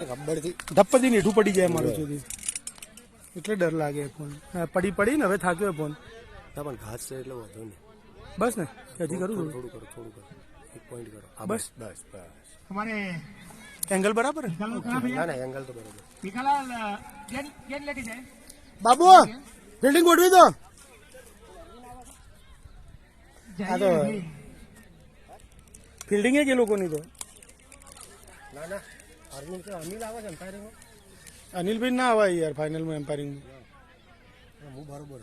ધપ્પથી નેઠું પડી જાય મારું સુધી એટલે ડર લાગે ફોન પડી ને હવે થાક્યો ફોન પણ ઘાસ છે એટલે વાંધો નહીં બસ ને હજી કરું થોડું કરો એક પોઈન્ટ કરો બસ બસ हमारे એંગલ બરાબર ના ના એંગલ તો બરોબર भिखालाल गेंद लेके जाए બાબુ ફિલ્ડિંગ ગોઠવી દો આ તો ફિલ્ડિંગ એ લોકોની તો ના ના અરવિંદ કે અનિલ આવે છે એમ્પાયરિંગમાં અનિલભાઈ ના આવે યાર ફાઇનલમાં એમ્પાયરિંગ હું બરોબર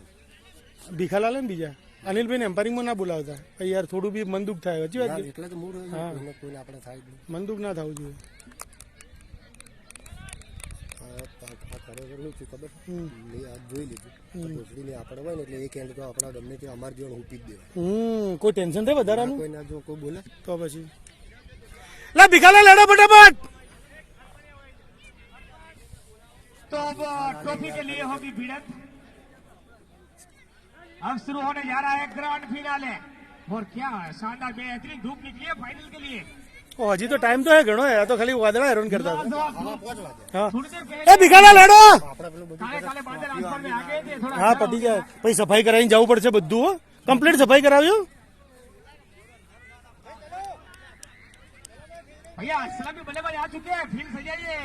ભીખાલાલ ને બીજા અનિલભાઈ ને એમ્પાયરિંગમાં ના બોલાવતા યાર થોડું બી મન દુઃખ થાય હજી વાત એટલે તો મૂળ કોઈને આપણે થાય જ નહીં મન દુઃખ ના થવું જોઈએ ખરેખર શું થયું ખબર મેં આજ જોઈ લીધું કોચડીને આપણે હોય ને એટલે એક એન્ડ તો આપણા ગમે તે અમારે જીવન ઉપી જ દેવાય કોઈ ટેન્શન થાય વધારાનું કોઈ ના જો કોઈ બોલે તો પછી લા ભીખાલાલ લડો ફટાફટ तो अब ट्रॉफी के लिए होगी भिड़ंत अब शुरू होने जा रहा है ग्रैंड फिनाले और क्या शानदार बेहतरीन धूप निकली है फाइनल के लिए હજી તો ટાઈમ તો હે ઘણો હે તો ખાલી વાદળા હેરાન કરતા હતા थोड़ी देर એ ભીખાલાલ લડો काले काले बादल आसमान में आ गए थे थोड़ा હા પટી ગયા પછી સફાઈ કરાવીને જવું પડશે બધું કમ્પ્લીટ સફાઈ કરાવ્યું भैया सलामी बल्लेबाज आ चुके हैं फील्ड सजाइए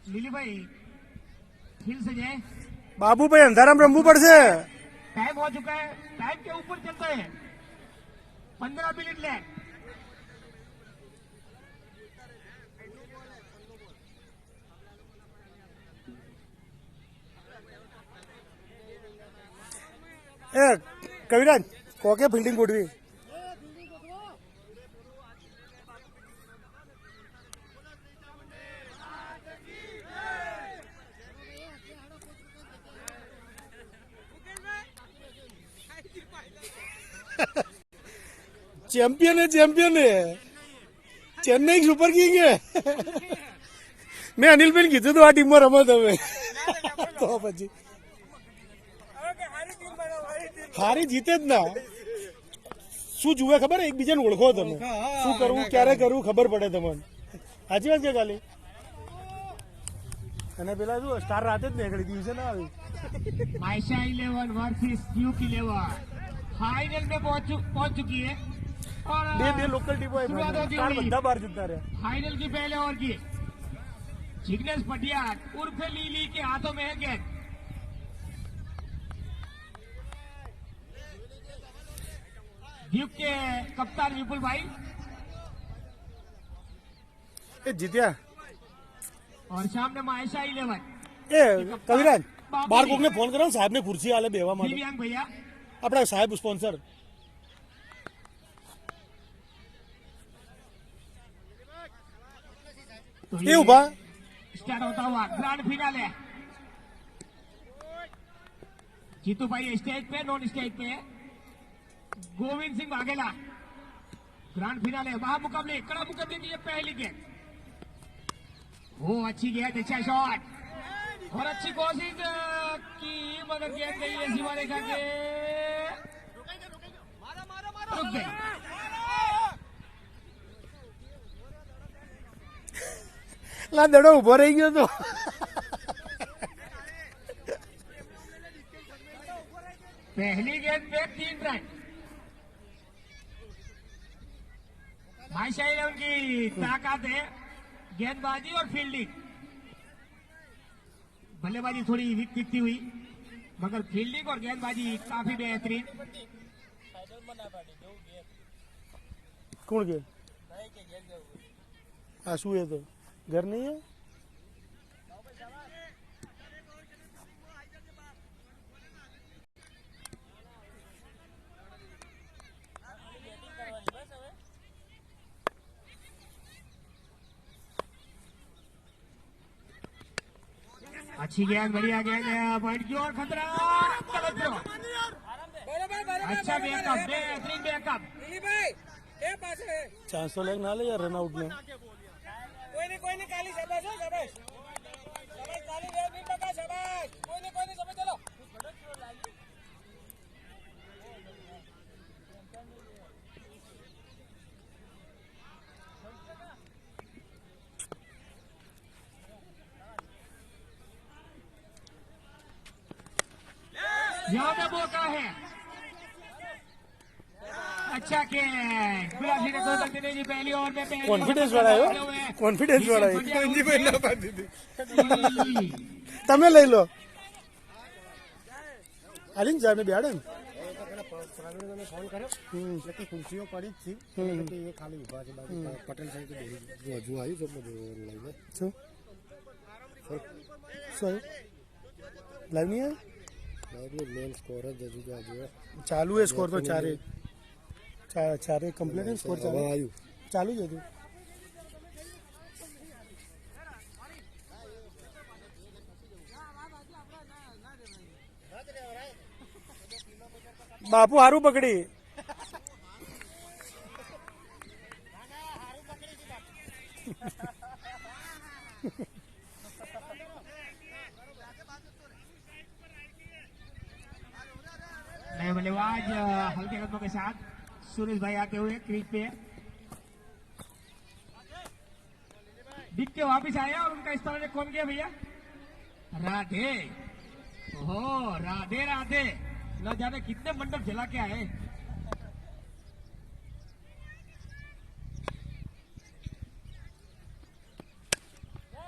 लीली भाई फील्ड सजाए બાબુ ભાઈ અંધારામાં રમવું પડશે टाइम हो चुका है टाइम के ऊपर चलते हैं 15 मिनट ले એ કવિરાજ કોકે ફિલ્ડિંગ ગોઠવી चैंपियन है चेन्नई सुपर किंग है मैं अनिल भाई कीधु तो आ टीम में रमत हमें तो પછી હારી જીતે જ ના શું જુએ ખબર એકબીજાને ઓળખો તમે શું કરવું ક્યારે કરવું ખબર પડે તમને સાચી વાત કે કાલે અને પેલા શું સ્ટાર રાતે જ નીકળી દિવસે ના આવી माइशा 11 वर्सेस ड्यूक 11 फाइनल में पहुंच चुकी है और બે લોકલ ટીમો સ્ટાર બધા બહાર જતા રહ્યા फाइनल की पहले ओवर की जिग्नेश पटियाल उर्फ लीली के हाथों में है गेंद ड्यूक के कप्तान विपुल भाई એ જીત્યા और सामने माइशा 11 એ કવિરાજ બાર કોકને ફોન કરો સાહેબ ને ખુરશી આલે બેવા માટે दिव्यांग भैया આપણા સાહેબ સ્પોન્સર तो એ ઉભા स्टार्ट होता हुआ ग्रैंड फिनाले जीतू भाई स्टेज पे नॉन स्टेज पे गोविंद सिंह वाघेला ग्रैंड फिनाले महामुकाबले कड़ा मुकाबले की ये पहली गेंद वो अच्छी गेंद अच्छा शॉट और अच्छी कोशिश की मगर गेंद गई है सीमा रेखा के रुक गई લા દડો ઉભો રહી ગયો તો पहली गेंद पे 3 रन माइशा 11 की ताकत है गेंदबाजी और फील्डिंग बल्लेबाजी थोड़ी वीक दिखती हुई मगर फील्डिंग और गेंदबाजी काफी बेहतरीन કોણ કે આ શું એ તો ઘર નહીં है अच्छी गेंद बढ़िया गेंद पॉइंट की ओर खतरा गलत थ्रो अच्छा बैकअप बेहतरीन बैकअप ચાન્સ તો લેક ના લે યાર રનઆઉટ ને कोई नहीं काली शाबाश हो शाबाश शाबाश काली वेल भी पका शाबाश कोई नहीं शाबाश चलो यहाँ पे मौका है। अच्छा कैच, बिरासी ने 2 रन देने की पहली ओवर में पहली કોન્ફિડન્સ વાળા કોન્ફિડન્સ વાળા તમે લઈ લો આલીન સાહેબ ને બેહાડે ને પ્રવીણને ફોન કર્યો એટલે કે ખુરશીઓ પડી જ છે એટલે એ ખાલી ઊભા છે બાકી પટેલ સાહેબ જો હજુ આવ્યું છે એટલે લઈને શું શું લાઈવ નહીં લાઈવ મેન સ્કોર જ હજુ તો હજુ ચાલુ है स्कोर तो चारे कंप्लीट है स्कोर चालू આવ્યું चालू જ હતું બાપુ હારું પકડી नए बल्लेबाज हल्के कदमों के साथ सुरेश भाई आते हुए क्रीज पे दिख के वापिस आया और उनका इस्तेमाल कौन किया भैया? राधे। ओहो राधे राधे, न जाने कितने मंडप जला के आए।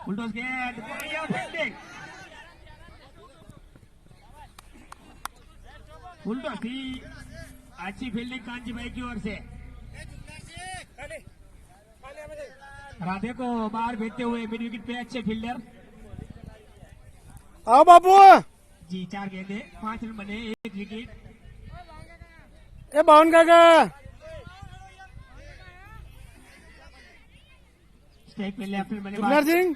बुलडोज गेट फील्डिंग, बुलडोज थी अच्छी फील्डिंग कांची भाई की ओर से। राधे को बाहर भेजते हुए मिड विकेट पे अच्छे फील्डर। आओ बापू जी 4 गेंदे 5 रन बने, 1 विकेट। ए बावन काका स्ट्राइक पे लेफ्ट में जुगनार बल्लेबाज सिंह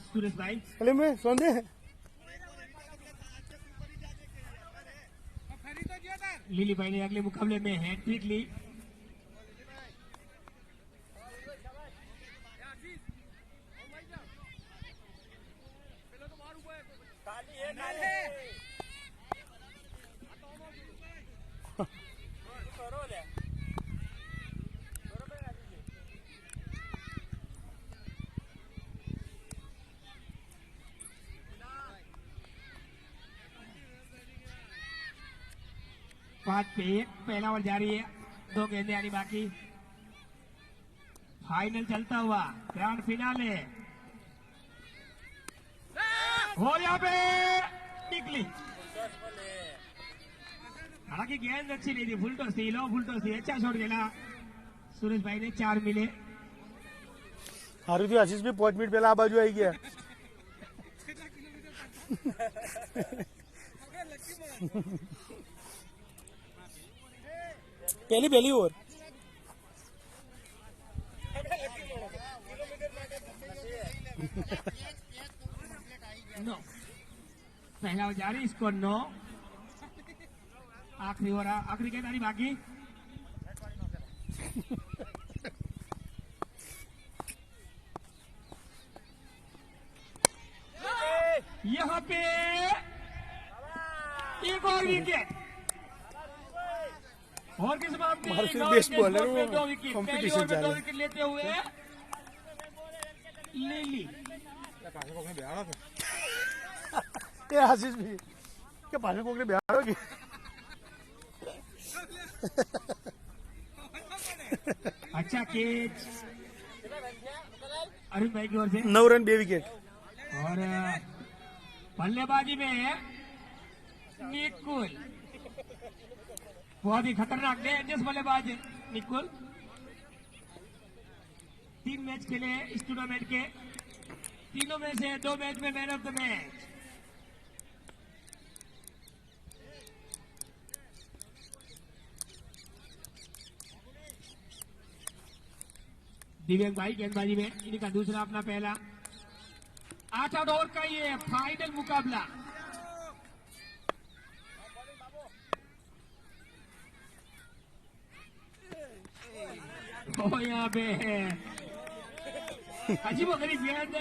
सुरेश भाई। अरे मैं सोन दे लिली भाई ने अगले मुकाबले में हैट्रिक ली। पांच पे 1, पहला ओवर जारी है, 2 गेंदे आनी बाकी। फाइनल चलता हुआ ग्रैंड फिनाले और यहाँ पे निकली। हालांकि गेंद अच्छी नहीं थी, फुल टॉस थी, लो फुल टॉस थी, अच्छा शॉट खेला सुरेश भाई ने, 4 मिले। हारू थी आशीष भी 5 मिनट पहला आ बाजू आई गया पहली ओवर नो, पहला ओवर जारी, स्कोर 9। आखिरी ओवर, आखिरी गेंद आनी बाकी। यहाँ पे एक और विकेट और किस समाप्ति? हमारे फिर 9 बेस्ट विकेट, बॉलर स्कोर पे वो 2 विकेट। पहली कंपटीशन ओवर में चालू 2 है। विकेट लेते हुए लिली। ये आशीष भी क्या पानी कोकरे बिहार होगी अच्छा कैच अरुण भाई की ओर से। 9 रन 2 विकेट और बल्लेबाजी में निकुल, बहुत ही खतरनाक डेंजरस बल्लेबाज निकुल। 3 मैच खेले इस टूर्नामेंट के, तीनों में से 2 मैच में मैन ऑफ द मैच। दिव्यांग भाई गेंदबाजी में, इनका दूसरा अपना पहला 8 ओवर का ये फाइनल मुकाबला। ओ यहाँ पे अजीब गरीब गेंद,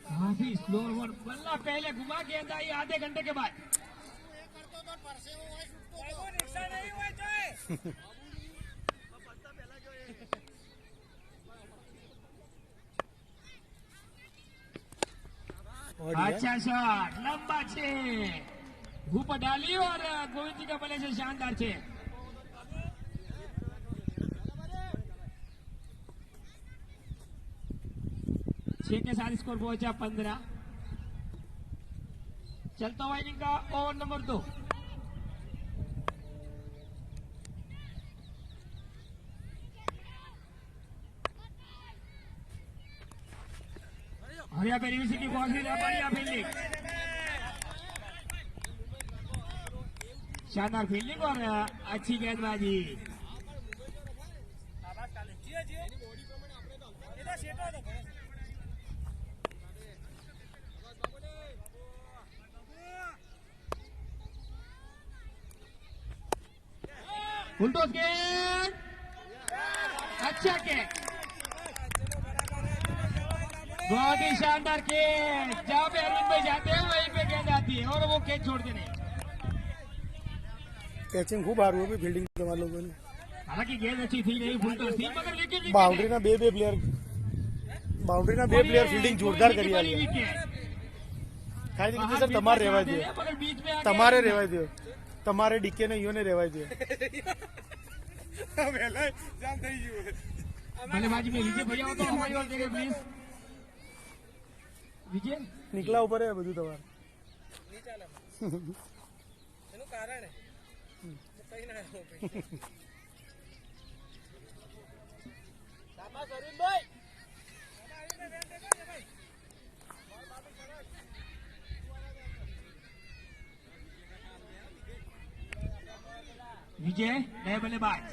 काफी स्लो ओवर, बल्ला पहले घुमा गेंद आई आधे घंटे के बाद। अच्छा शॉट, लंबा 6। धूप डाली और गोविंद जी का बल्ले से शानदार छे। छह के साथ स्कोर पहुंचा 15। चलता हुआ इनिंग का ओवर नंबर 2। और यहाँ पे यूनिवर्सिटी को बढ़िया फील्डिंग, शानदार फील्डिंग और अच्छी गेंदबाजी। फुलटॉस गेंद, अच्छा कैच, बहुत ही शानदार कैच। जहां पे अरविंद भाई जाते हैं वहीं पे गेंद आती है और वो कैच छोड़ते नहीं। कैचिंग खूब हारू है फील्डिंग તમારા લોકોની। हालांकि गेंद अच्छी थी नहीं, फुलटॉस थी, मगर विकेट બાઉન્ડ્રીના બે પ્લેયર ફિલ્ડિંગ જોરદાર કરી આલી ખાલી કીધું સર તમારે રહેવા દો, मगर बीच में તમારે રહેવા દો, તમારે ડીકે ને ઈઓને રહેવા દો। बल्लेबाजी में विजय भैया हो तो हमारी ओर देंगे प्लीज। विजय નીકળા ઉપર હે બધું તમારે। નહીં ચાલે એનું કારણ હે કઈ ના શાબાશ અરુણભાઈ। विजय नए बल्लेबाज।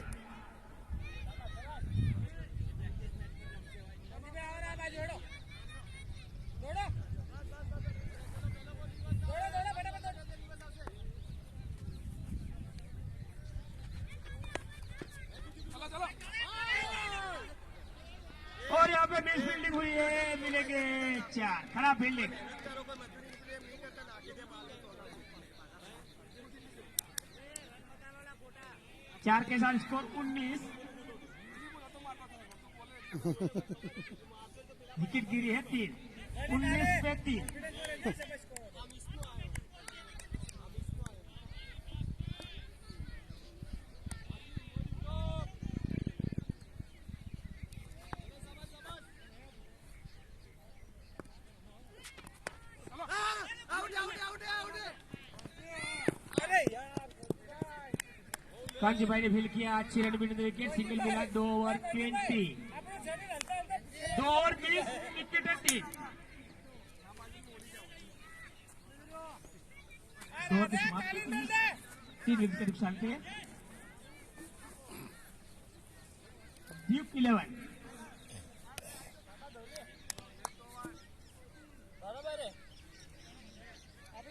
और यहाँ पे मिस फील्डिंग हुई है, मिलेंगे 4। खराब फील्डिंग। चार के साथ स्कोर 19। विकेट गिरी है 3। 19 पे 3। कांची भाई ने फील किया, अच्छी रन मिली विकेट, सिंगल मिला। 2 ओवर 20, 2 ओवर 20, विकेट है 3। 2 ओवर की समाप्ति, 3 विकेट के नुकसान पे ड्यूक 11।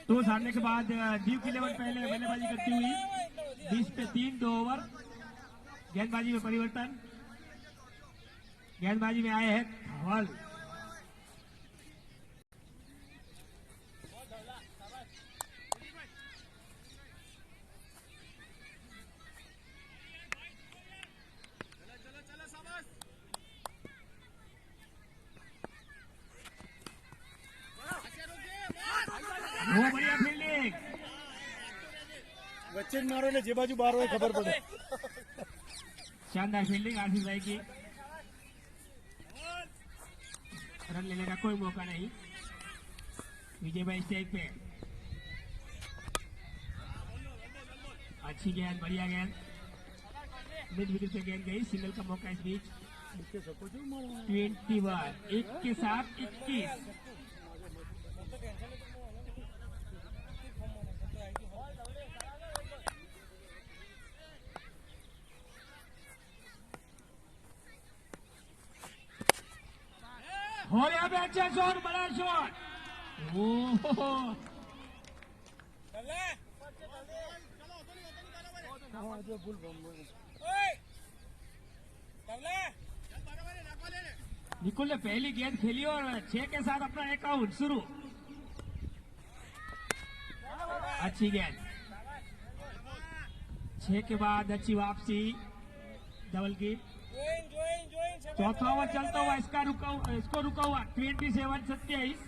तो सामने के बाद ड्यूक 11 पहले बल्लेबाजी करती हुई 20 पे 3, 2 ओवर। गेंदबाजी में परिवर्तन, गेंदबाजी में आए हैं धवल। वो बढ़िया फील्डिंग, વચ્ચે જ મારો ને જે બાજુ બહાર હોય ખબર પડે। शानदार फील्डिंग आशीष भाई की। रन लेने का कोई मौका नहीं। विजय भाई स्टेज पे, अच्छी गेंद, बढ़िया गेंद, मिड विकेट से गेंद गई। सिंगल का मौका इस बीच। 21, 1 के साथ 21। और यहाँ पे अच्छा शॉट, बड़ा शॉट। ओहो, निकुल ने पहली गेंद खेली और 6 के साथ अपना अकाउंट शुरू। अच्छी गेंद, 6 के बाद अच्छी वापसी, डबल की। चौथा ओवर चलता हुआ इसको रुका हुआ 27, 27।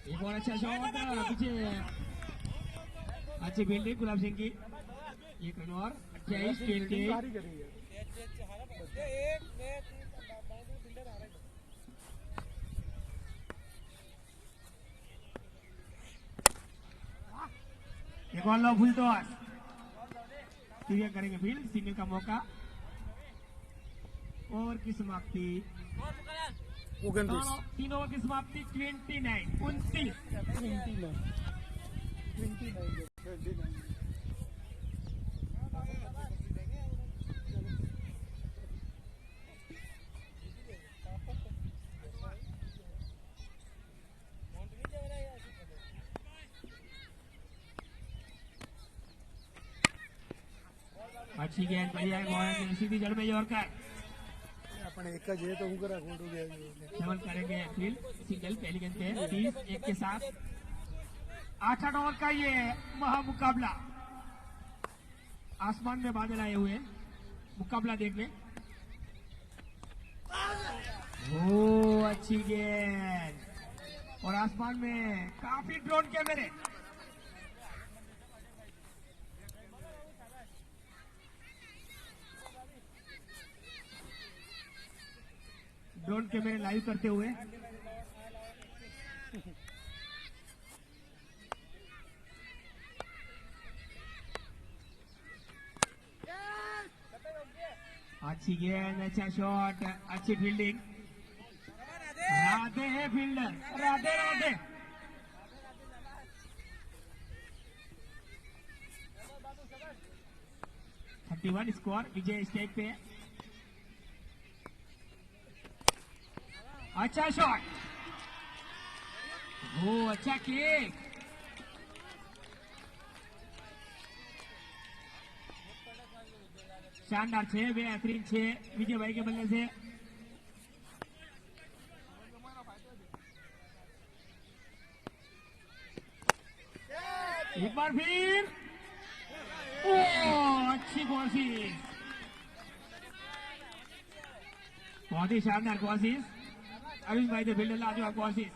एक और अच्छा शॉट पीछे अच्छी फील्डिंग गुलाब सिंह की। एक रन और 28-28। सारी करी है। एक मैं बाउंड्री बिल्डर आ रहा है। एक और लो फुल टॉस, क्लियर करेंगे फील्ड, सिंगल का मौका। ओवर की समाप्ति, ओगन तीन ओवर की समाप्ति 29 अच्छी गेंद, बढ़िया बॉल, सीधी जड़ में यॉर्कर। अपने एक का जे तो हूँ करा खोटू गया। डबल करेंगे फील्ड, सिंगल पहली गेंद पे 30-1 के साथ 8 ओवर का ये महामुकाबला। आसमान में बादल आए हुए मुकाबला देखने। ओ अच्छी गेंद, और आसमान में काफी ड्रोन कैमरे। ड्रोन कैमरे लाइव करते हुए अच्छी गेंद, अच्छा शॉट, अच्छी फील्डिंग। राधे है fielder, Radhe Radhe. Thirty 31 score, Vijay stage पे। अच्छा शॉट, वो अच्छा किक। शानदार 6, बेहतरीन 6 विजय भाई के बल्ले से। एक बार फिर, ओ अच्छी कोशिश, बहुत ही शानदार कोशिश। अरविंद भाई थे फील्डर, लाजवाब कोशिश।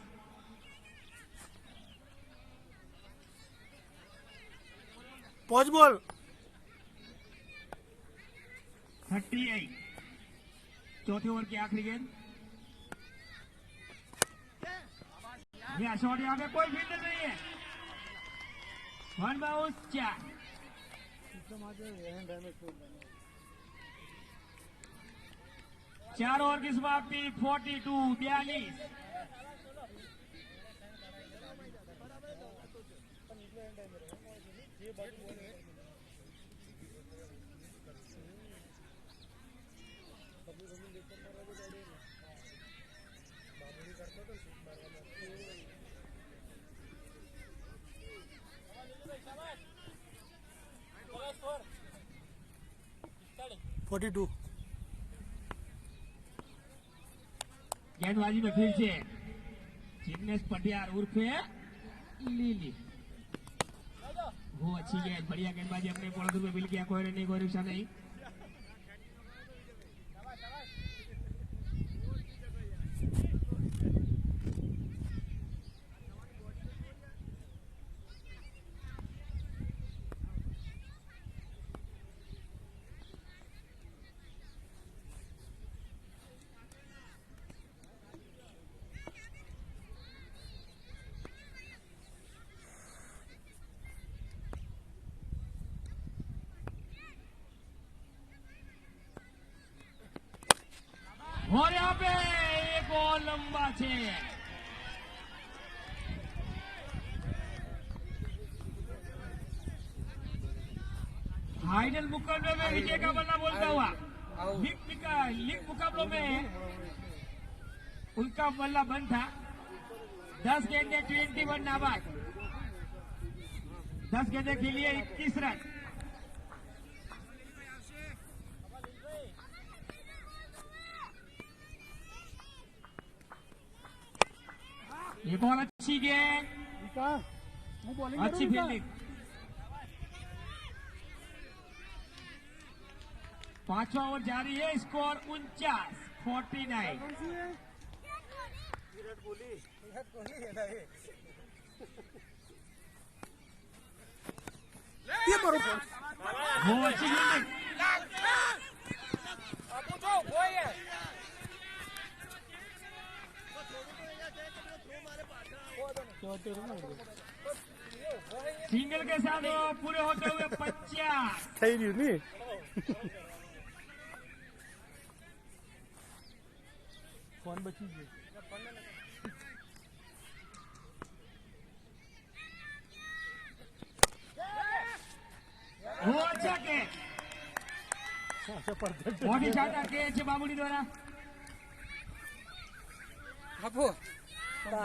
पॉज बॉल 38, चौथे ओवर की आखिरी गेंद। यह शॉट, यहाँ पे कोई फील्डर नहीं है। 1 बाउंस 4। चार ओवर की समाप्ति 42-42। स्कोर 42। गेंदबाजी में फिर से जिग्नेश पटियार उर्फे लीली। वो अच्छी गेंद, बढ़िया गेंदबाजी अपने बॉलर में मिल गया। कोई रन नहीं, कोई नुकसान नहीं। और यहाँ पे एक और लंबा 6। फाइनल मुकाबले में विजय का बल्ला बोलता हुआ, लीग मुकाबलों में उनका बल्ला बंद था। 10 गेंदे 21 नाबाद, 10 गेंदे के लिए 21 रन। ये बॉल अच्छी गेंद, अच्छी फील्डिंग। 5वां ओवर जारी है, स्कोर 49-49। विराट कोहली है ना ये। ये मारो फोन वो अच्छी फील्डिंग। पूछो कोई है सिंगल के साथ वो पूरे होते हुए 50। થઈ રહ્યું ને ફોન બચી ગયો वो अच्छा कैच, बॉडी शॉट कैच बाबुड़ी द्वारा। આપો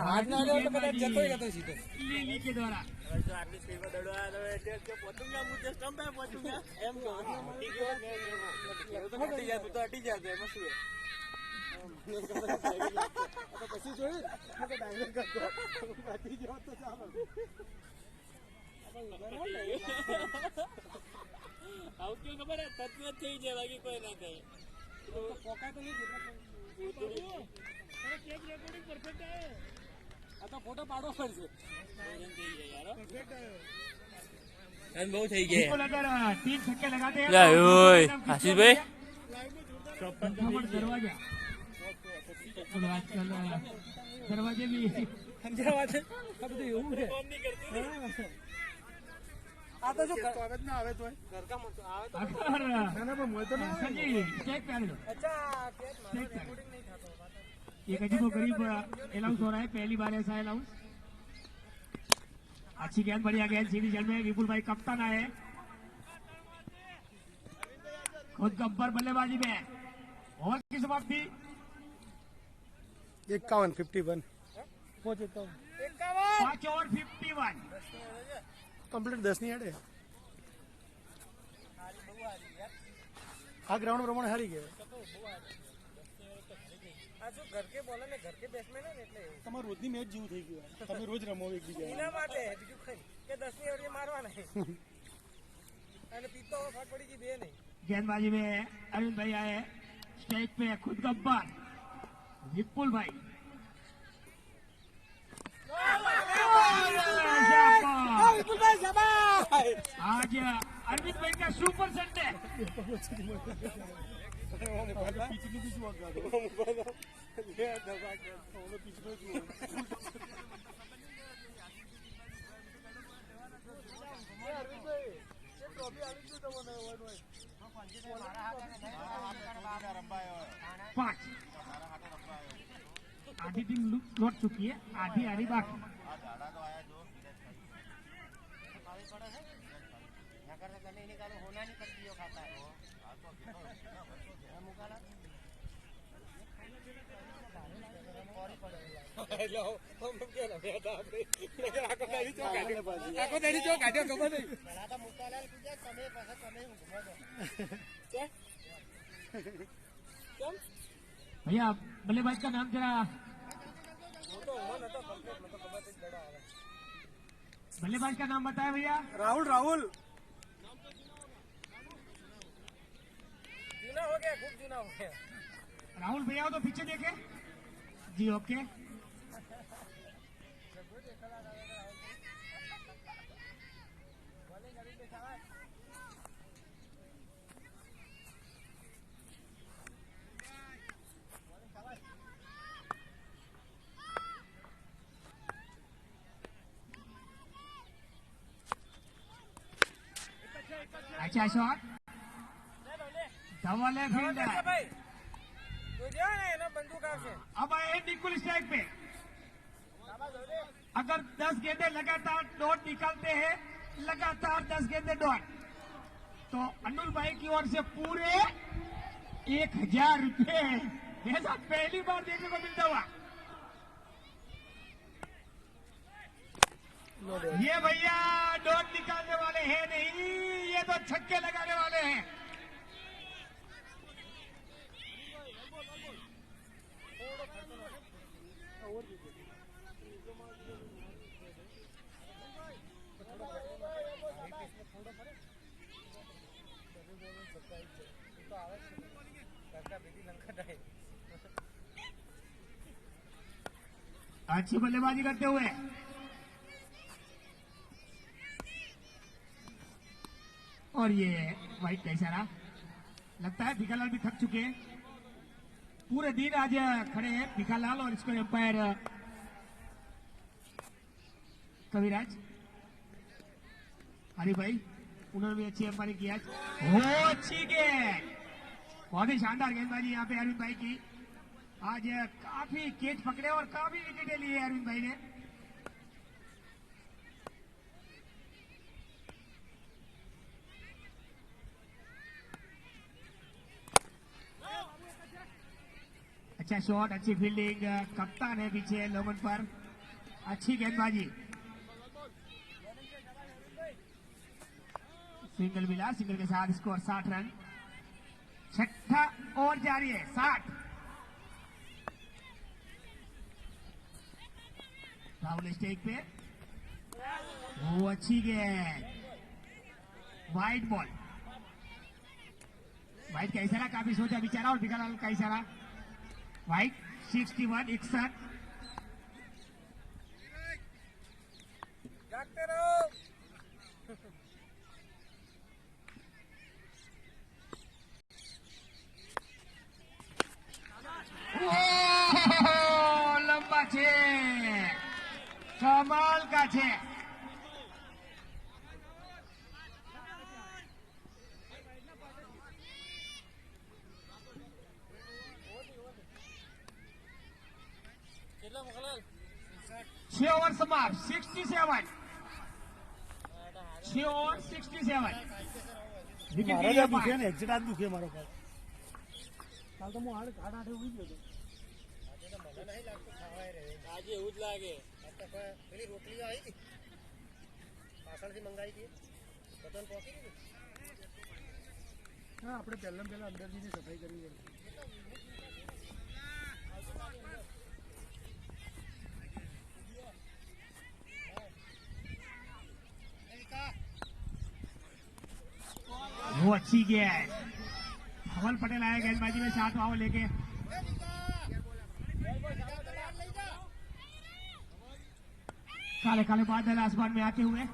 હાથ ના આવ્યો તો કદાચ જતો હતો સીધો લીલી के द्वारा। પછી જોયું કે ડાયરેક્ટ કરતો બાકી જેવો તો ચાલો આવું કેવું ખબર હે તત્વ જ થઈ જાય બાકી કોઈ ના થાય પોકા તો નહીં રેકોર્ડિંગ પરફેક્ટ આવ્યો આ તો ફોટો પાડવો પડશે થઈ જાય યાર રન બહુ થઈ इसको अगर 3 छक्के लगाते हैं ला ओए आशीष भाई दरवाजा और आजकल दरवाजे भी સમજાવા છે આ બધું એવું છે આ તો જો સ્વાગત ના આવે તો ઘરકા મતો આવે તો अगर ના ના પણ મોય તો ના આવે सर जी चेक कर लो। અચ્છા કેસ મારો રેકોર્ડિંગ નહીં થતો एक अजीबो गरीब अनाउंस हो रहा है, पहली बार ऐसा अनाउंस। अच्छी गेंद, बढ़िया गेंद सीधी जल में विपुल भाई कप्तान आए खुद गब्बर बल्लेबाजी में। ओवर की समाप्ति 51 પહોંચ 51 5 ओवर 51। કમ્પ્લીટ 10 ની હેડે આ ગ્રાઉન્ડ પ્રમાણે હારી ગયા આ જો ઘર કે બોલે ને ઘર કે બેટ્સમેન ને એટલે તમારું રોજની મેચ જેવું થઈ ગયું તમે રોજ રમો એકબીજા એના માટે બીજું કઈ કે 10 ની ઓવર મારવા નહીં અને પીતો ફાટ પડી ગઈ બે નહીં गेंदबाजी में अरविंद भाई आए स्टेज पे, खुद गब्बर विपुल भाई। आज अरविंद भाई का सुपर संडे। પીચનું બી જોવા ગાડો પીચનું જોવા पांच आधी टीम लौट चुकी है, आधी आधी बाकी। આખો દાડી જો કાઢ્યો ખબર નહીં भैया बल्लेबाज का नाम जरा, बल्लेबाज का नाम बताया भैया। રાહુલ જૂના હો ગયા ખૂબ જૂના હો ગયા राहुल भैया हो तो पीछे देखे जी। ओके, अच्छा शॉट, धवल है फील्डर। ભાઈ જોજો ને એનો બંદૂક આવશે अब आए निकुल स्ट्राइक पे। अगर 10 गेंदे लगातार डॉट निकालते हैं, लगातार 10 गेंदे डॉट, तो अनुल भाई की ओर से पूरे 1000 रुपए। ऐसा पहली बार देखने को मिलता हुआ। ये भैया डॉट निकालने वाले हैं नहीं, ये तो छक्के लगाने वाले हैं। अच्छी बल्लेबाजी करते हुए और ये वाइट का इशारा। लगता है भिखालाल भी थक चुके हैं, पूरे दिन आज खड़े हैं भिखालाल, और इसको एम्पायर कविराज हरी भाई, उन्होंने भी अच्छी एम्पायरिंग की आज। हो अच्छी गेंद, बहुत ही शानदार गेंदबाजी यहाँ पे अरविंद भाई की। आज काफी कैच पकड़े और काफी विकेटें लिए अरविंद भाई ने। अच्छा शॉट, अच्छी फील्डिंग, कप्तान है पीछे लोगन पर, अच्छी गेंदबाजी। सिंगल मिला, सिंगल के साथ स्कोर 60 रन। छठा ओवर जारी है, 60। राहुल स्टेज पे, वो अच्छी गेंद, वाइट बॉल। वाइट का इशारा, काफी सोचा बिचारा, और भिखालाल का इशारा। वाइट 61 61। जागते रहो। लंबा छे, कमाल का छे। કેટલા મોકલાલ 6 ओवर समाप्त, 67। 6 ओवर 67। विकेट મારા લીધા ત્યાં દુખે બાદ। ને એક્ઝેટ હાથ દુખે મારો કાલ. કાલ તો હું હાડ આઠે ઉઈ ગયો હતો. આજે એવું જ લાગે પેલી રોટલીઓ આવી હતી પાછળથી મંગાવી હતી બધાને પહોંચી ગઈ હા આપણે પહેલા અંદર જઈને સફાઈ કરવી પડે. वो अच्छी गेंद, धवल पटेल आया गेंदबाजी में 7 ओवर लेके। काले काले बादल आसमान में आते हुए।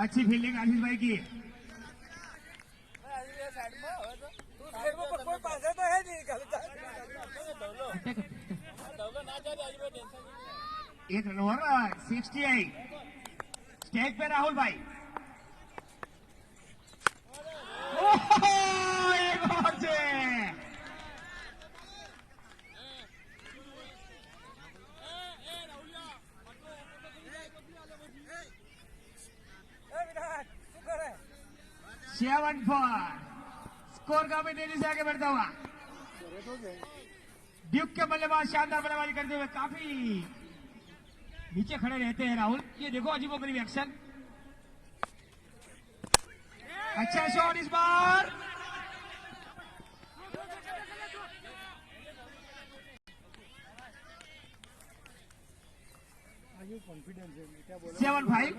अच्छी फील्डिंग आशीष भाई की। कोई पासे तो है नहीं निकलता। ધવલો ના જાય આજુ ટેન્શન एक रन ओवर 68। स्टेज पे राहुल भाई, ओहो, एक ओवर से विराट શું કરે? 7 4। स्कोर काफी तेजी से आगे बढ़ता हुआ। ड्यूक के बल्लेबाज शानदार बल्लेबाजी करते हुए काफी नीचे खड़े रहते हैं राहुल। ये देखो अजीबोगरीब एक्शन। अच्छा शॉट इस बार, आगे कॉन्फिडेंस है क्या बोला. 7-5।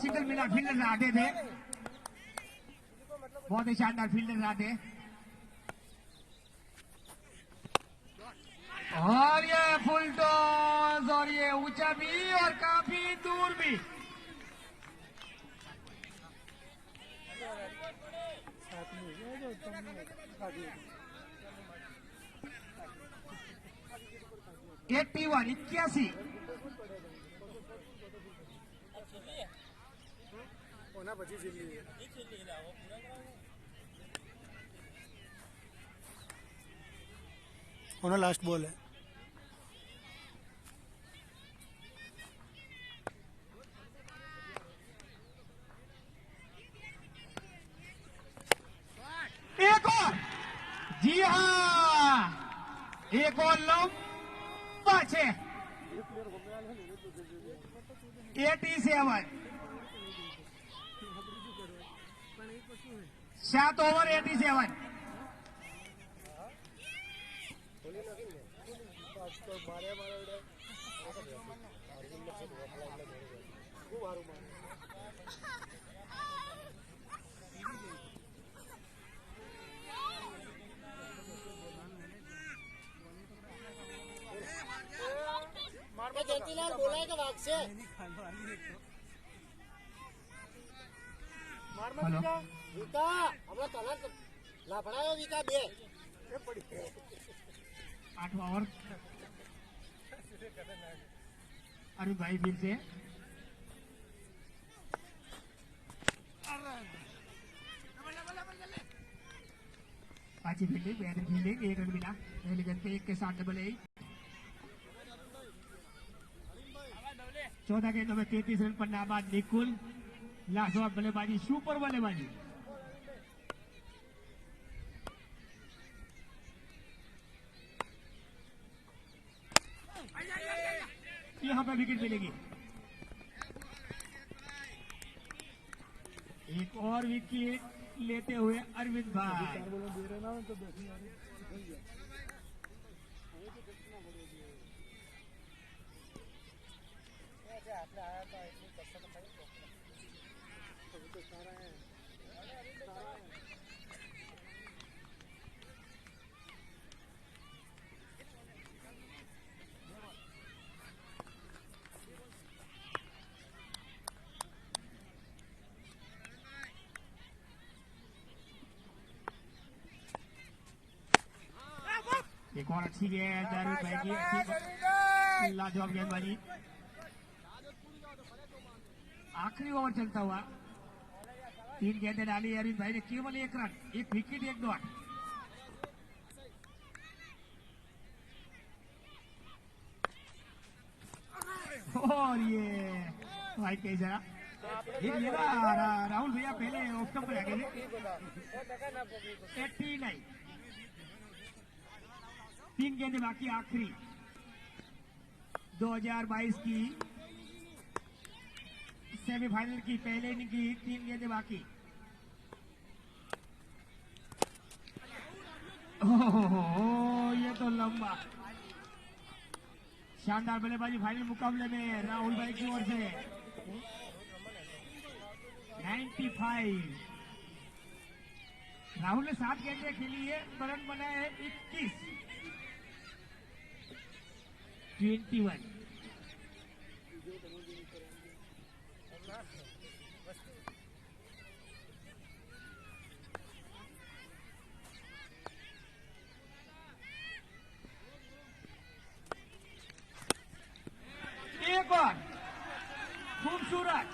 सिंगल मिला, फील्डर आते थे, बहुत ही शानदार फील्डर आते। और ये फुल टॉस, और ये ऊंचा भी और काफी दूर भी। साथ में हो गया तो तुमने आगे 81 કોના પછી છેલ્લી કોનો લાસ્ટ બોલ है. एक और, जी हाँ, एक और लंबा छे, 87। 7 ओवर 87। જયંતિલાલ બોલાય કે વાગશે હલો વિકા હમણાં તને લફડાયો વિકા બે 8 ओवर अरुण भाई फिर से अच्छी फील्डिंग बेहतर फील्डिंग 1 रन मिला पहले गेंद पे 1 के साथ डबल 8 14 गेंदों में 33 रन पर नाबाद निकुल लाजवाब बल्लेबाजी सुपर बल्लेबाजी यहां पर विकेट मिलेगी एक और विकेट लेते हुए अरविंद भाई एक और अच्छी गेंद अरविंद भाई की अच्छी लाजवाब गेंदबाजी आखिरी ओवर चलता हुआ 3 गेंदें डाली अरविंद भाई ने केवल 1 रन 1 विकेट 1 डॉट और ये भाई कहीं जरा ये राहुल भैया पहले ऑफ स्टंप पर आ गए 89 3 गेंदें बाकी आखिरी 2022 की सेमीफाइनल की पहले इनिंग की 3 गेंदें बाकी ये तो लंबा शानदार बल्लेबाजी फाइनल मुकाबले में राहुल भाई की ओर से 95 राहुल ने 7 गेंदें खेली है रन बनाए हैं 21 एक और खूबसूरत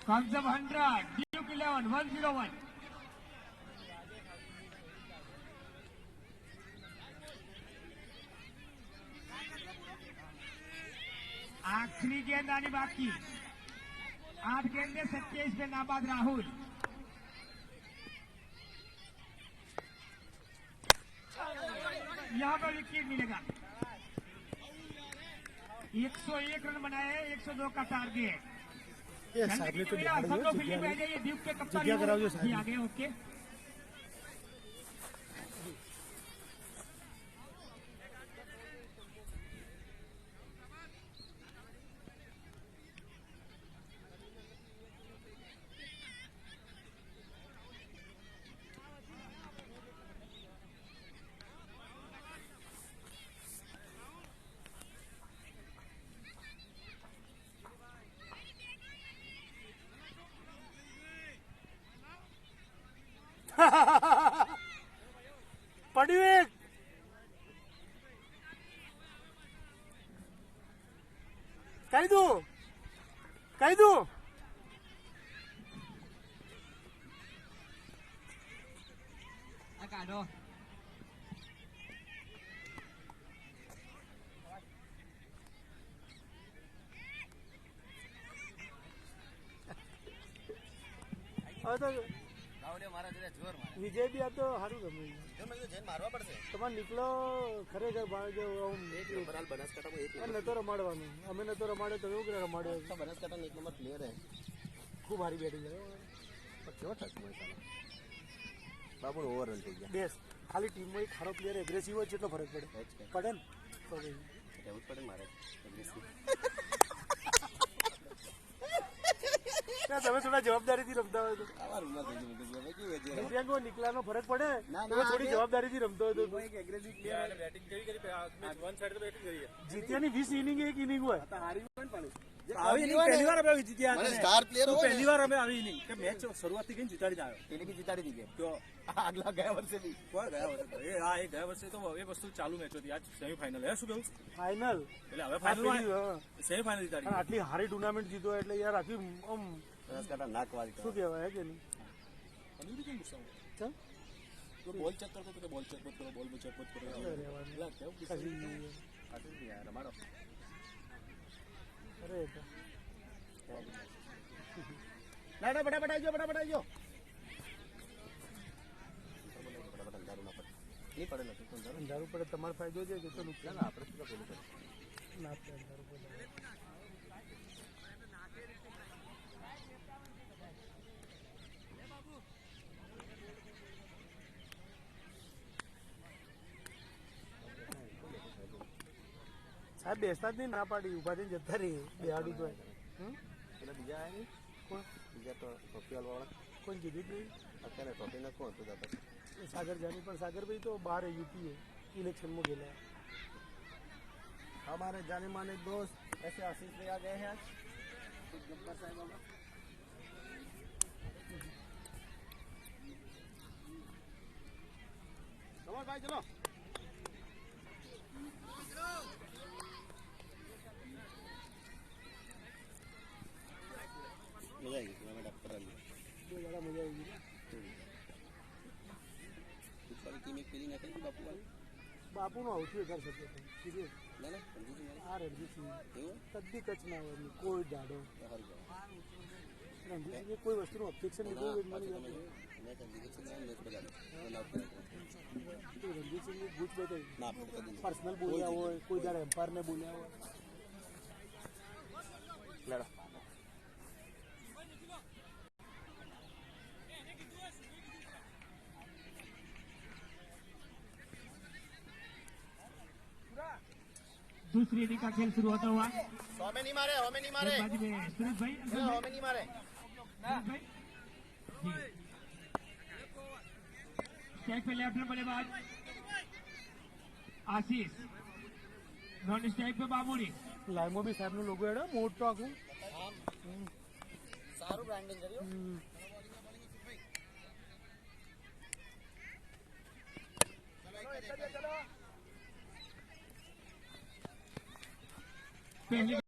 कॉन्सेप्ट 100 ड्यूक 11 101 आखिरी गेंद आनी बाकी 8 गेंदें 27 पे नाबाद राहुल यहां पर विकेट मिलेगा 101 रन बनाए 102 का टारगेट ये साहब ने तो सब लोग फील्डिंग में आ जाइए ड्यूक के कप्तान जगह कराओ जो साहब। जी आगे ओके પડ્યું એક કહી દઉં આ કાઢો હવે તો વિજય બી આ તો સારું ગમ્યું મારવા પડશે તમારે નીકળો ખરેખર નતો રમાડવાનું અમે નતો રમાડ્યો તો એવું રમાડ્યો બનાસકાંઠા એક નંબર પ્લેયર હે ખૂબ સારી બેટિંગ કેવો ટચ બાબુ ઓવરરન થઈ ગયા બેસ્ટ ખાલી ટીમમાં એક સારો પ્લેયર એગ્રેસિવ હોય કેટલો ફરક પડે પડે ને તો એવું જ પડે મારે ના, તમે થોડા જવાબદારીથી રમતા હોય તો આવા રૂમમાં થઈ ગયું બધું. હવે કેવું છે? દિવ્યાંગો નીકળાનો ફરક પડે ના, તમે થોડી જવાબદારીથી રમતો હોય તો એક aggressive player હોય. જીત્યાની 20 ઇનિંગ એક ઇનિંગ હોય આવી ઇનિંગ પહેલી વાર અમે જીત્યા મને હતા. star player તો હોય ને. પહેલી વાર અમે આવી ઇનિંગ કે મેચ શરૂઆતથી કઈ જીતાડી જ આવ્યો. પેલી બી જીતાડી દીધી. તો આગલા ગયા વર્ષે બી. કોઈ ગયા વર્ષે તો એ હા એ ગયા વર્ષે તો એ વસ્તુ ચાલુ મેચ હતી. આજ સેમીફાઇનલ હે શું કેવું? ફાઇનલ એટલે હવે ફાઇનલ સેમીફાઇનલ જીતાડી. આટલી હારી ટુર્નામેન્ટ જીતો એટલે યાર આખી આમ બનાસકાંઠા નાક વાળી શું કહેવાય હે કે નહીં અનિરુદ્ધ કેમ ગુસ્સામાં? ચમ? તો બોલ ચેક કરતો હતો કે બોલ ચેક મત કરો બોલ ચેક મત કરો. રહેવાનું. એટલે કેવું ગુસ્સો? કશી યાર રમાડો. અરે એ તો. ના ના ફટાફટ આવજો ફટાફટ આવજો. ફટાફટ અંધારું ના પડે. નહીં પડે નથી તો અંધારું. અંધારું પડે તમારો ફાયદો છે કે તો નુકસાન ના આપણે શું પેલું કરીએ. ના પડે અંધારું પડે સાહેબ બેસતા જ નહીં ના પાડી ઉભા થઈને જતા રહી બેહાડું તો પેલા બીજા આયા નહીં? કોણ બીજા તો ટ્રોફી વાળા કોણ કીધું જ નહીં અત્યારે ટ્રોફીને કોણ હતું દાદા? એ સાગરજાની પણ સાગરભાઈ તો બહાર યુપી ઇલેક્શનમાં ગયેલા हमारे जाने माने दोस्त ऐसे आशीष ले आ गए हैं आज गब्बर साहब बाबा चलो भाई चलो मजा आएगी मैं डॉक्टर आ गया બહુ ज़्यादा મજા આવી ગઈ कुछ वाली टीम एक पेली निकली बापू वाली બાપુનો સૌથી વધારે સત્ય કીધું ना ना रंजीत सिंह वाली આ રણજીતસિંહ એવું કદી કચ ના હોય એમની, કોઈ દાડો હારી ગયા રણજીતસિંહે કોઈ વસ્તુનું ઓબ્જેક્શન લીધું હોય મને યાદ નથી. मैं रंजीत सिंह मैच बजा नाउ તો રણજીતસિંહની ગૂંચ બતાવી ना आपको कभी પર્સનલ બોલ્યા હોય કોઈ દાડે એમ્પાયરને બોલ્યા હોય लड़ा दूसरी इनिंग का खेल शुरू होता हुआ सौ में नहीं मारे हमें नहीं मारे गेंदबाजी में सुरेश भाई अंकुश भाई, हमें नहीं मारे सुरेश भाई जी स्ट्राइक पे लेफ्ट बल्लेबाज आशीष नॉन स्ट्राइक पे बाबूरी લાઈમો બી સાહેબનો લોગો હેડો મોટો આખું સારું બ્રાન્ડિંગ કર્યું पहली